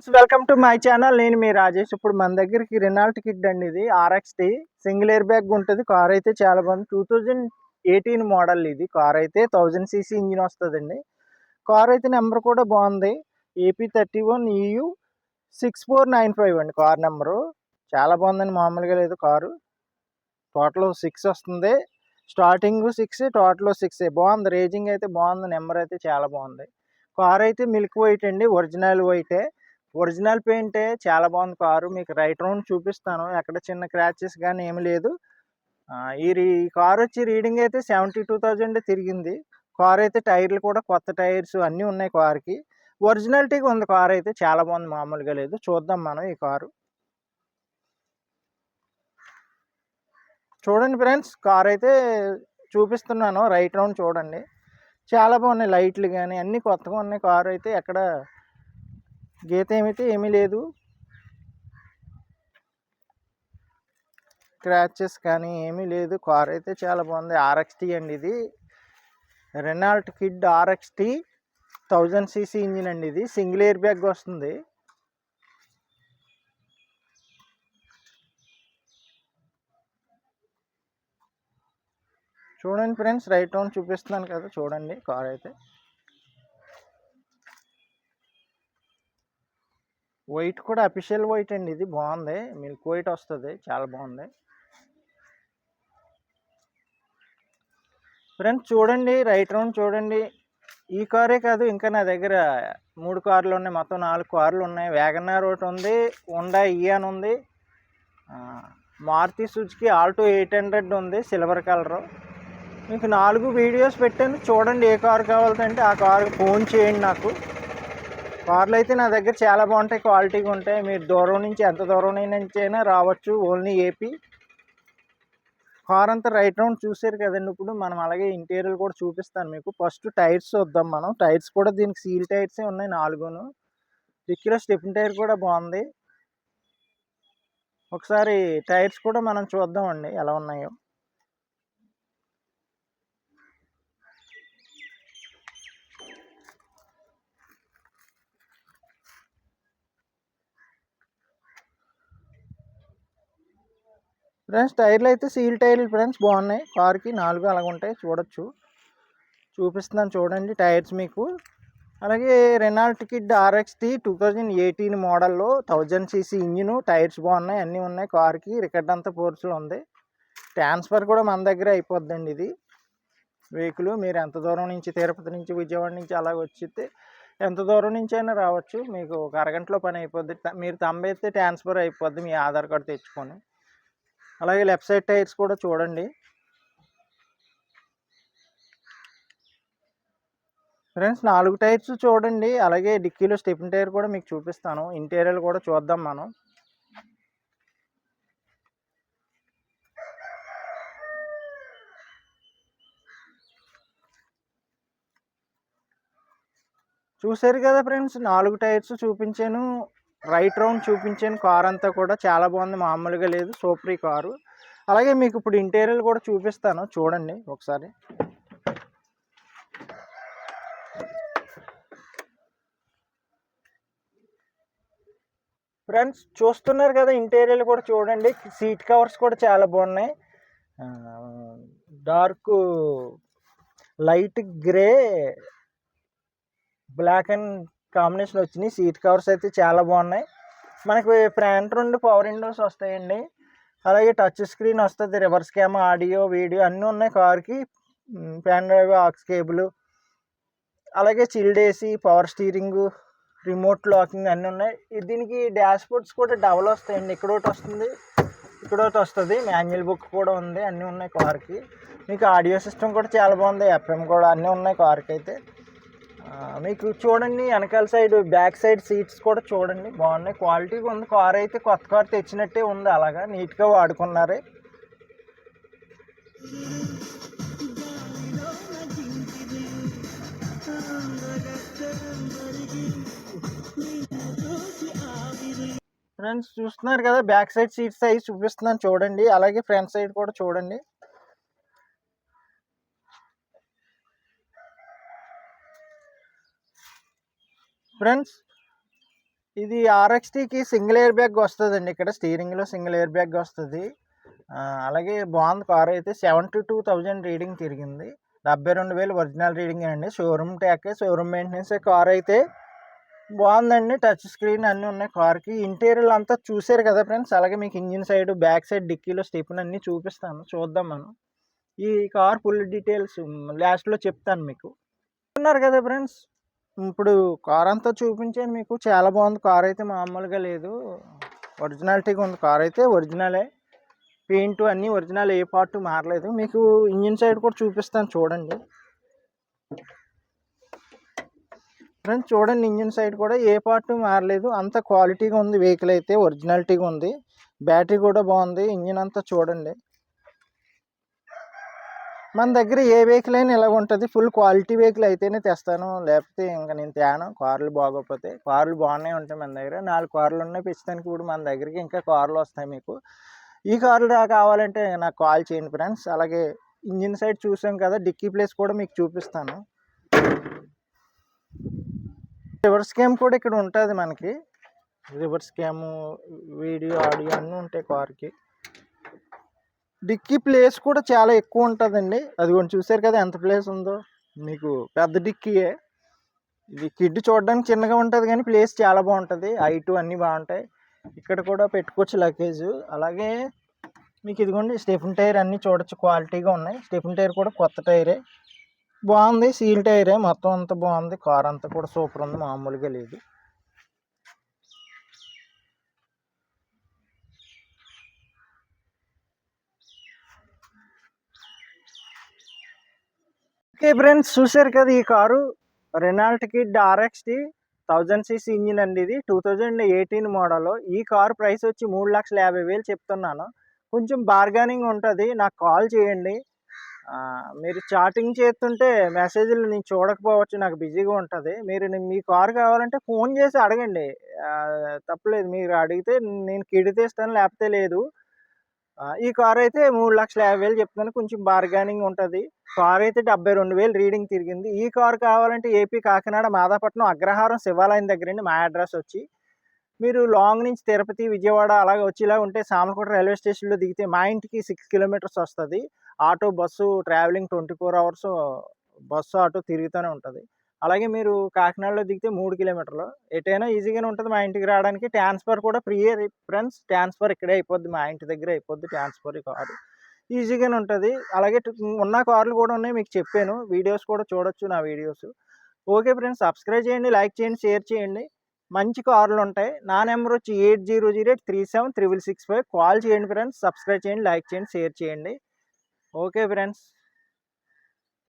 Welcome to my channel. నేను మీ రాజేష్. ఇప్పుడు మన దగ్గరికి రెనాల్ట్ కిడ్ అండి. ఇది RXT సింగిల్ ఎయిర్ బ్యాగ్ ఉంటుంది. కార్ అయితే చాలా బాగుంది. 2018 మోడల్. ఇది కార్ అయితే 1000cc ఇంజిన్ వస్తుందండి. కార్ అయితే నెంబర్ కూడా బాగుంది. AP31EU 6495 అండి కార్ నెంబరు. చాలా బాగుందండి, మామూలుగా లేదు కారు. టోటల్ 6 వస్తుంది. Starting 6, total 6. బాగుంది, రేజింగ్ అయితే బాగుంది, నెంబర్ అయితే చాలా బాగుంది. కార్ అయితే మిల్క్ వైట్ అండి, ఒరిజినల్ వైటే, ఒరిజినల్ పెయింటే. చాలా బాగుంది కారు. మీకు రైట్ రౌండ్ చూపిస్తాను, ఎక్కడ చిన్న క్రాచెస్ కానీ ఏమి లేదు. ఈ కార్ వచ్చి రీడింగ్ అయితే 72,000 తిరిగింది. కార్ అయితే టైర్లు కూడా కొత్త టైర్స్ అన్నీ ఉన్నాయి కార్కి. ఒరిజినాలిటీగా ఉంది కార్ అయితే, చాలా బాగుంది, మామూలుగా లేదు. చూద్దాం మనం ఈ కారు. చూడండి ఫ్రెండ్స్, కార్ అయితే చూపిస్తున్నాను, రైట్ రౌండ్ చూడండి. చాలా బాగున్నాయి, లైట్లు కానీ అన్నీ కొత్తగా ఉన్నాయి. కారు అయితే ఎక్కడ గీత ఏమీ లేదు, స్క్రాచెస్ కానీ ఏమీ లేదు. కార్ అయితే చాలా బాగుంది. RXT అండి ఇది, Renault kid RXT 1000cc engine అండి. ఇది సింగిల్ ఎయిర్ బ్యాగ్ వస్తుంది. చూడండి ఫ్రెండ్స్, రైట్ రౌండ్ చూపిస్తున్నాను కదా, చూడండి. కార్ అయితే వైట్ కూడా అఫీషియల్ వైట్ అండి. ఇది బాగుంది, మిల్క్ వైట్ వస్తుంది, చాలా బాగుంది. ఫ్రెండ్స్ చూడండి, రైట్ రౌండ్ చూడండి. ఈ కారే కాదు, ఇంకా నా దగ్గర 3 కార్లు ఉన్నాయి, మొత్తం 4 కార్లు ఉన్నాయి. వ్యాగనార్ ఒకటి ఉంది, హోండా ఇయాన్ ఉంది, మారుతి సుజుకి ఆల్టో 800 ఉంది, సిల్వర్ కలరు. మీకు 4 వీడియోస్ పెట్టాను, చూడండి. ఏ కారు కావాలంటే ఆ కారు ఫోన్ చేయండి నాకు. కార్లు అయితే నా దగ్గర చాలా బాగుంటాయి, క్వాలిటీగా ఉంటాయి. మీరు దూరం నుంచి, ఎంత దూరం నుంచి అయినా రావచ్చు, ఓన్లీ AP. కార్ అంతా రైట్ రౌండ్ చూసారు కదండి. ఇప్పుడు మనం అలాగే ఇంటీరియర్ కూడా చూపిస్తాను మీకు. ఫస్ట్ టైర్స్ చూద్దాం మనం. టైర్స్ కూడా దీనికి సీల్ టైర్సే ఉన్నాయి, 4. డిక్కీలో స్టెప్ని టైర్ కూడా బాగుంది. ఒకసారి టైర్స్ కూడా మనం చూద్దామండి ఎలా ఉన్నాయో. ఫ్రెండ్స్ టైర్లు అయితే సీల్ టైర్లు ఫ్రెండ్స్, బాగున్నాయి. కార్కి 4 అలాగ ఉంటాయి, చూడొచ్చు. చూపిస్తున్నాను చూడండి టైర్స్ మీకు. అలాగే రెనాల్ట్ కిడ్ RXT 2018 మోడల్లో 1000cc ఇంజిన్, టైర్స్ బాగున్నాయి, అన్నీ ఉన్నాయి కార్కి. రికార్డ్ అంతా ఫోర్స్లో ఉంది. ట్రాన్స్ఫర్ కూడా మన దగ్గర అయిపోద్దండి. ఇది వెహికల్ మీరు ఎంత దూరం నుంచి, తిరుపతి నుంచి, విజయవాడ నుంచి అలాగ వచ్చితే ఎంత దూరం నుంచి అయినా రావచ్చు. మీకు ఒక అరగంటలో పని అయిపోద్ది. మీరు తంబైతే ట్రాన్స్ఫర్ అయిపోద్ది, మీ ఆధార్ కార్డు తెచ్చుకొని. అలాగే లెఫ్ట్ సైడ్ టైర్స్ కూడా చూడండి ఫ్రెండ్స్, 4 టైర్స్ చూడండి. అలాగే డిక్కీలో స్టెప్ని టైర్ కూడా మీకు చూపిస్తాను. ఇంటీరియర్ కూడా చూద్దాం మనం. చూసారు కదా ఫ్రెండ్స్, 4 టైర్స్ చూపించాను, రైట్ రౌండ్ చూపించాను. కార్ అంతా కూడా చాలా బాగుంది, మామూలుగా లేదు, సూపర్ కారు. అలాగే మీకు ఇప్పుడు ఇంటీరియర్ కూడా చూపిస్తాను, చూడండి ఒకసారి. ఫ్రెండ్స్ చూస్తున్నారు కదా, ఇంటీరియర్ కూడా చూడండి. సీట్ కవర్స్ కూడా చాలా బాగున్నాయి. Dark light grey black and combination వచ్చినాయి. సీట్ కవర్స్ అయితే చాలా బాగున్నాయి. మనకి ఫ్రంట్ 2 పవర్ విండోస్ వస్తాయండి. అలాగే టచ్ స్క్రీన్ వస్తుంది, రివర్స్ కెమెరా, ఆడియో, వీడియో అన్నీ ఉన్నాయి కార్కి. పెన్ డ్రైవ్, ఆక్స్ కేబుల్, అలాగే chilled AC, power steering, remote locking అన్నీ ఉన్నాయి. దీనికి డాష్ బోర్డ్స్ కూడా డబల్ వస్తాయండి. ఇక్కడ ఒకటి వస్తుంది, ఇక్కడ ఒకటి వస్తుంది. మాన్యువల్ బుక్ కూడా ఉంది, అన్నీ ఉన్నాయి కార్కి. మీకు ఆడియో సిస్టమ్ కూడా చాలా బాగుంది, FM కూడా అన్నీ ఉన్నాయి కార్కి అయితే. మీకు చూడండి వెనకాల సైడ్, బ్యాక్ సైడ్ సీట్స్ కూడా చూడండి, బాగున్నాయి, క్వాలిటీగా ఉంది. కార్ అయితే కొత్త కార్ తెచ్చినట్టే ఉంది, అలాగా నీట్గా వాడుకున్నారు. ఫ్రెండ్స్ చూస్తున్నారు కదా, బ్యాక్ సైడ్ సీట్ సైజ్ చూపిస్తున్నాను చూడండి. అలాగే ఫ్రంట్ సైడ్ కూడా చూడండి. ఫ్రెండ్స్ ఇది RXTకి సింగిల్ ఎయిర్ బ్యాగ్ వస్తుందండి. ఇక్కడ స్టీరింగ్లో సింగిల్ ఎయిర్ బ్యాగ్ వస్తుంది. అలాగే బాగుంది కార్ అయితే. 72,000 రీడింగ్ తిరిగింది. 72,000 ఒరిజినల్ రీడింగ్ అండి. షోరూమ్ ట్యాక్, షోరూమ్ మెయింటెనెన్స్ కార్ అయితే బాగుందండి. టచ్ స్క్రీన్ అన్నీ ఉన్నాయి కార్కి. ఇంటీరియర్ అంతా చూసారు కదా ఫ్రెండ్స్. అలాగే మీకు ఇంజిన్ సైడ్, బ్యాక్ సైడ్, డిక్కీలో స్టెప్ని అన్నీ చూపిస్తాను, చూద్దాం మనం. ఈ కార్ ఫుల్ డీటెయిల్స్ లాస్ట్లో చెప్తాను మీకు. ఉన్నారు కదా ఫ్రెండ్స్, ఇప్పుడు కార్ అంతా చూపించాను మీకు. చాలా బాగుంది కార్ అయితే, మామూలుగా లేదు. ఒరిజినాలిటీగా ఉంది కార్ అయితే. ఒరిజినలే, పెయింట్ అన్నీ ఒరిజినల్, ఏ పార్ట్ మారలేదు. మీకు ఇంజిన్ సైడ్ కూడా చూపిస్తాను చూడండి ఫ్రెండ్స్. చూడండి ఇంజిన్ సైడ్ కూడా ఏ పార్ట్ మారలేదు. అంత క్వాలిటీగా ఉంది వెహికల్ అయితే, ఒరిజినాలిటీగా ఉంది. బ్యాటరీ కూడా బాగుంది. ఇంజిన్ అంతా చూడండి. మన దగ్గర ఏ వెహికల్ అయినా ఇలాగ ఉంటుంది. ఫుల్ క్వాలిటీ వెహికల్ అయితేనే తెస్తాను, లేకపోతే ఇంకా నేను తేను. కార్లు బాగోకపోతే. కార్లు బాగానే ఉంటాయి మన దగ్గర. 4 కార్లు ఉన్నాయి ప్రస్తుతానికి. ఇప్పుడు మన దగ్గరికి ఇంకా కార్లు వస్తాయి మీకు. ఈ కార్లు కావాలంటే నాకు కాల్ చేయండి ఫ్రెండ్స్. అలాగే ఇంజిన్ సైడ్ చూసాం కదా, డిక్కీ ప్లేస్ కూడా మీకు చూపిస్తాను. రివర్స్ క్యామ్ కూడా ఇక్కడ ఉంటుంది మనకి. రివర్స్ క్యాము, వీడియో, ఆడియో అన్నీ ఉంటాయి కార్కి. డిక్కీ ప్లేస్ కూడా చాలా ఎక్కువ ఉంటుందండి. అది కొంచెం చూసారు కదా ఎంత ప్లేస్ ఉందో. మీకు పెద్ద డిక్కీయే. ఇది కిడ్ చూడడానికి చిన్నగా ఉంటుంది కానీ ప్లేస్ చాలా బాగుంటుంది. హైట్ అన్నీ బాగుంటాయి. ఇక్కడ కూడా పెట్టుకోవచ్చు లగేజ్. అలాగే మీకు ఇదిగోండి స్టెఫిన్ టైర్ అన్నీ చూడొచ్చు, క్వాలిటీగా ఉన్నాయి. స్టెఫిన్ టైర్ కూడా కొత్త టైరే, బాగుంది. సీల్ టైరే. మొత్తం అంతా బాగుంది. కార్ అంతా కూడా సూపర్ ఉంది, మామూలుగా లేదు. ఓకే ఫ్రెండ్స్, చూసారు కదా ఈ car Renault kid RXT 1000cc engine అండి. ఇది 2018 మోడల్. ఈ కారు ప్రైస్ వచ్చి 3,50,000 చెప్తున్నాను. కొంచెం బార్గెనింగ్ ఉంటుంది. నాకు కాల్ చేయండి. మీరు చాటింగ్ చేస్తుంటే మెసేజ్లు నేను చూడకపోవచ్చు, నాకు బిజీగా ఉంటుంది. మీరు మీ కారు కావాలంటే ఫోన్ చేసి అడగండి, తప్పలేదు. మీరు అడిగితే నేను కిడ్ తెస్తాను, లేకపోతే లేదు. ఈ కార్ అయితే 3,50,000 చెప్తున్నాను. కొంచెం బార్గెనింగ్ ఉంటుంది. కార్ అయితే 72,000 రీడింగ్ తిరిగింది. ఈ కార్ కావాలంటే ఏపీ కాకినాడ మాదాపట్నం అగ్రహారం శివాలయం దగ్గరండి మా అడ్రస్ వచ్చి. మీరు లాంగ్ నుంచి తిరుపతి, విజయవాడ అలాగే వచ్చేలా ఉంటే సామర్లకోట రైల్వే స్టేషన్లో దిగితే మా ఇంటికి 6 కిలోమీటర్స్ వస్తుంది. Auto, bus travelling 24 hours bus, auto తిరుగుతూనే ఉంటుంది. అలాగే మీరు కాకినాడలో దిగితే 3 కిలోమీటర్లు. ఎటైనా ఈజీగానే ఉంటుంది మా ఇంటికి రావడానికి. ట్రాన్స్ఫర్ కూడా ఫ్రీయే ఫ్రెండ్స్. ట్రాన్స్ఫర్ ఇక్కడే అయిపోద్ది, మా ఇంటి దగ్గర అయిపోద్ది ట్రాన్స్ఫర్. ఈ కారు ఈజీగానే ఉంటుంది. అలాగే ఉన్న కార్లు కూడా ఉన్నాయి, మీకు చెప్పాను. వీడియోస్ కూడా చూడొచ్చు నా వీడియోస్. ఓకే ఫ్రెండ్స్, సబ్స్క్రైబ్ చేయండి, లైక్ చేయండి, షేర్ చేయండి. మంచి కార్లు ఉంటాయి. నా నెంబర్ వచ్చి 8008376665. కాల్ చేయండి ఫ్రెండ్స్. సబ్స్క్రైబ్ చేయండి, లైక్ చేయండి, షేర్ చేయండి. Okay friends.